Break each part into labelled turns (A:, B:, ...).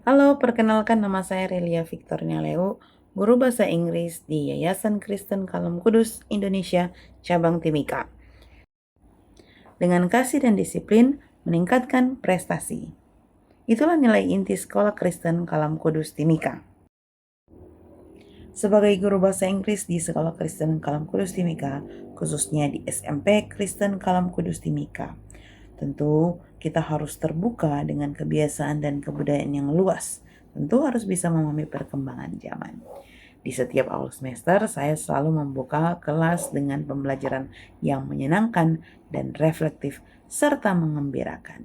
A: Halo, perkenalkan nama saya Relia Victornia Leo, guru bahasa Inggris di Yayasan Kristen Kalam Kudus Indonesia, Cabang Timika. Dengan kasih dan disiplin, meningkatkan prestasi. Itulah nilai inti Sekolah Kristen Kalam Kudus Timika. Sebagai guru bahasa Inggris di Sekolah Kristen Kalam Kudus Timika, khususnya di SMP Kristen Kalam Kudus Timika, tentu kita harus terbuka dengan kebiasaan dan kebudayaan yang luas. Tentu harus bisa memahami perkembangan zaman. Di setiap awal semester, saya selalu membuka kelas dengan pembelajaran yang menyenangkan dan reflektif, serta mengembirakan.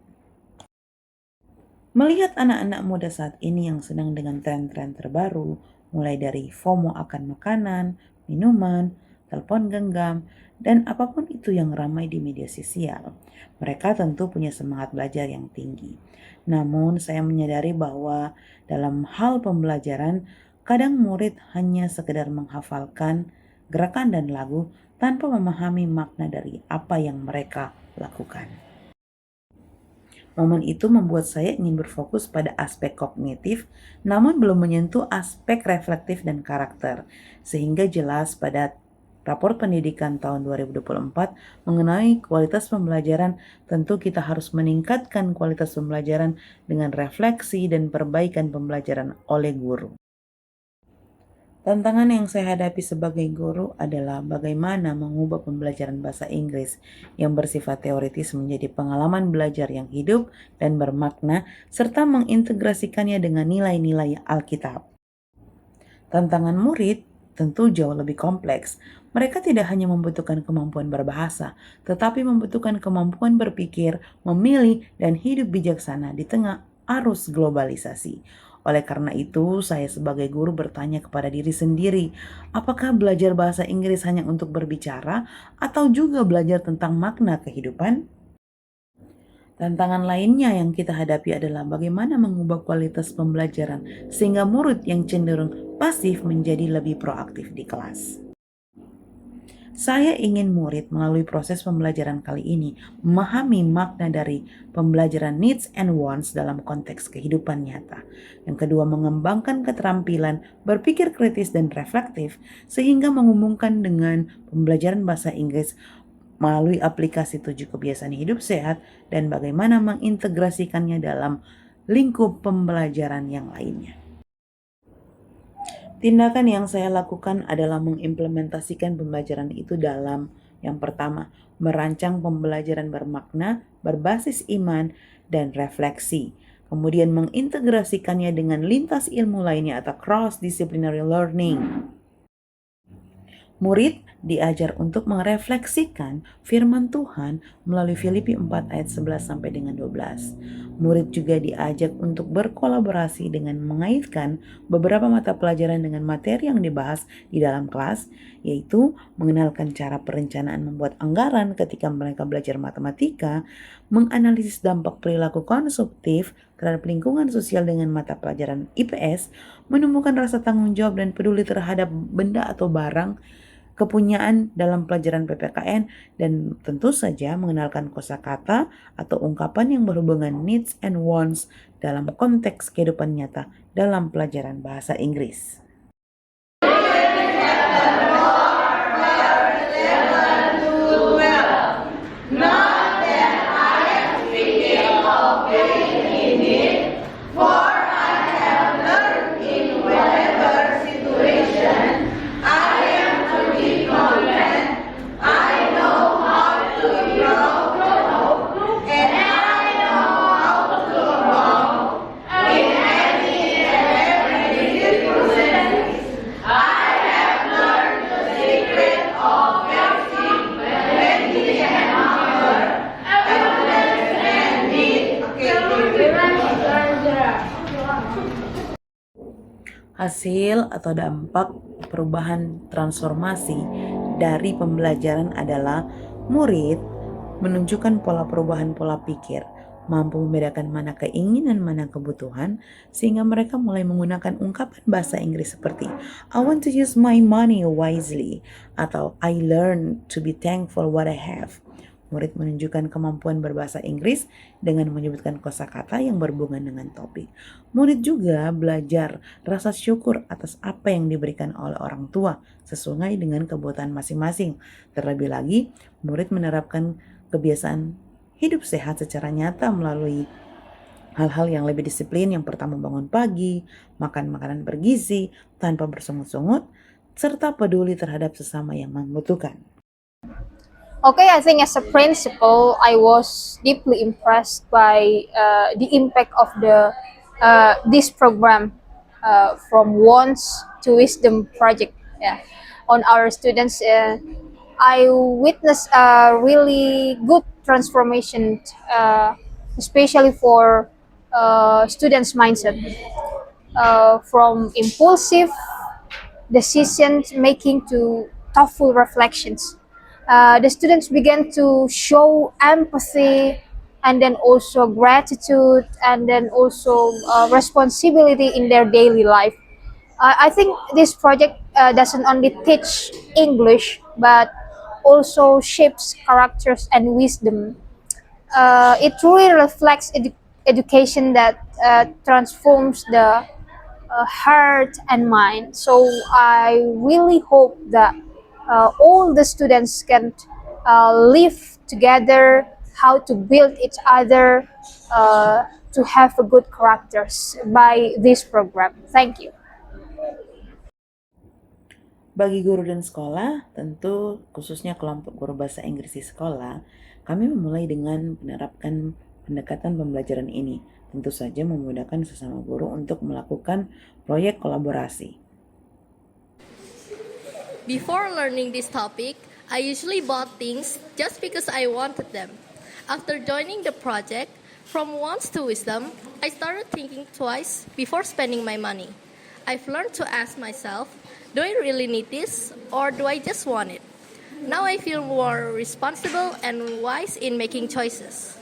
A: Melihat anak-anak muda saat ini yang sedang dengan tren-tren terbaru, mulai dari FOMO akan makanan, minuman, telepon genggam, dan apapun itu yang ramai di media sosial, mereka tentu punya semangat belajar yang tinggi. Namun, saya menyadari bahwa dalam hal pembelajaran, kadang murid hanya sekedar menghafalkan gerakan dan lagu tanpa memahami makna dari apa yang mereka lakukan. Momen itu membuat saya ingin berfokus pada aspek kognitif, namun belum menyentuh aspek reflektif dan karakter, sehingga jelas pada raport pendidikan tahun 2024 mengenai kualitas pembelajaran, tentu kita harus meningkatkan kualitas pembelajaran dengan refleksi dan perbaikan pembelajaran oleh guru. Tantangan yang saya hadapi sebagai guru adalah bagaimana mengubah pembelajaran bahasa Inggris yang bersifat teoritis menjadi pengalaman belajar yang hidup dan bermakna, serta mengintegrasikannya dengan nilai-nilai Alkitab. Tantangan murid tentu jauh lebih kompleks. Mereka tidak hanya membutuhkan kemampuan berbahasa, tetapi membutuhkan kemampuan berpikir, memilih, dan hidup bijaksana di tengah arus globalisasi. Oleh karena itu, saya sebagai guru bertanya kepada diri sendiri, apakah belajar bahasa Inggris hanya untuk berbicara atau juga belajar tentang makna kehidupan? Tantangan lainnya yang kita hadapi adalah bagaimana mengubah kualitas pembelajaran sehingga murid yang cenderung pasif menjadi lebih proaktif di kelas. Saya ingin murid melalui proses pembelajaran kali ini memahami makna dari pembelajaran needs and wants dalam konteks kehidupan nyata. Yang kedua, mengembangkan keterampilan berpikir kritis dan reflektif sehingga menghubungkan dengan pembelajaran bahasa Inggris melalui aplikasi 7 kebiasaan hidup sehat dan bagaimana mengintegrasikannya dalam lingkup pembelajaran yang lainnya. Tindakan yang saya lakukan adalah mengimplementasikan pembelajaran itu dalam yang pertama, merancang pembelajaran bermakna, berbasis iman, dan refleksi. Kemudian mengintegrasikannya dengan lintas ilmu lainnya atau cross-disciplinary learning. Murid diajar untuk merefleksikan firman Tuhan melalui Filipi 4 ayat 11 sampai dengan 12. Murid juga diajak untuk berkolaborasi dengan mengaitkan beberapa mata pelajaran dengan materi yang dibahas di dalam kelas, yaitu mengenalkan cara perencanaan membuat anggaran ketika mereka belajar matematika, menganalisis dampak perilaku konsumtif terhadap lingkungan sosial dengan mata pelajaran IPS, menemukan rasa tanggung jawab dan peduli terhadap benda atau barang kepunyaan dalam pelajaran PPKN, dan tentu saja mengenalkan kosakata atau ungkapan yang berhubungan needs and wants dalam konteks kehidupan nyata dalam pelajaran bahasa Inggris. Hasil atau dampak perubahan transformasi dari pembelajaran adalah murid menunjukkan pola perubahan pola pikir, mampu membedakan mana keinginan, mana kebutuhan, sehingga mereka mulai menggunakan ungkapan bahasa Inggris seperti I want to use my money wisely atau I learn to be thankful what I have. Murid menunjukkan kemampuan berbahasa Inggris dengan menyebutkan kosakata yang berhubungan dengan topik. Murid juga belajar rasa syukur atas apa yang diberikan oleh orang tua sesuai dengan kebutuhan masing-masing. Terlebih lagi, murid menerapkan kebiasaan hidup sehat secara nyata melalui hal-hal yang lebih disiplin. Yang pertama, bangun pagi, makan makanan bergizi tanpa bersungut-sungut, serta peduli terhadap sesama yang membutuhkan.
B: Okay, I think as a principal, I was deeply impressed by the impact of the this program from Wants to Wisdom project, yeah, on our students. I witnessed a really good transformation, especially for students' mindset, from impulsive decision making to thoughtful reflections. The students began to show empathy and then also gratitude and then also responsibility in their daily life. I think this project doesn't only teach English but also shapes characters and wisdom. It truly reflects education that transforms the heart and mind. So I really hope that all the students can live together, how to build each other, to have a good characters by this program. Thank you.
A: Bagi guru dan sekolah, tentu khususnya kelompok guru bahasa Inggris di sekolah, kami memulai dengan menerapkan pendekatan pembelajaran ini. Tentu saja memudahkan sesama guru untuk melakukan proyek kolaborasi.
C: Before learning this topic, I usually bought things just because I wanted them. After joining the project, from wants to wisdom, I started thinking twice before spending my money. I've learned to ask myself, do I really need this or do I just want it? Now I feel more responsible and wise in making choices.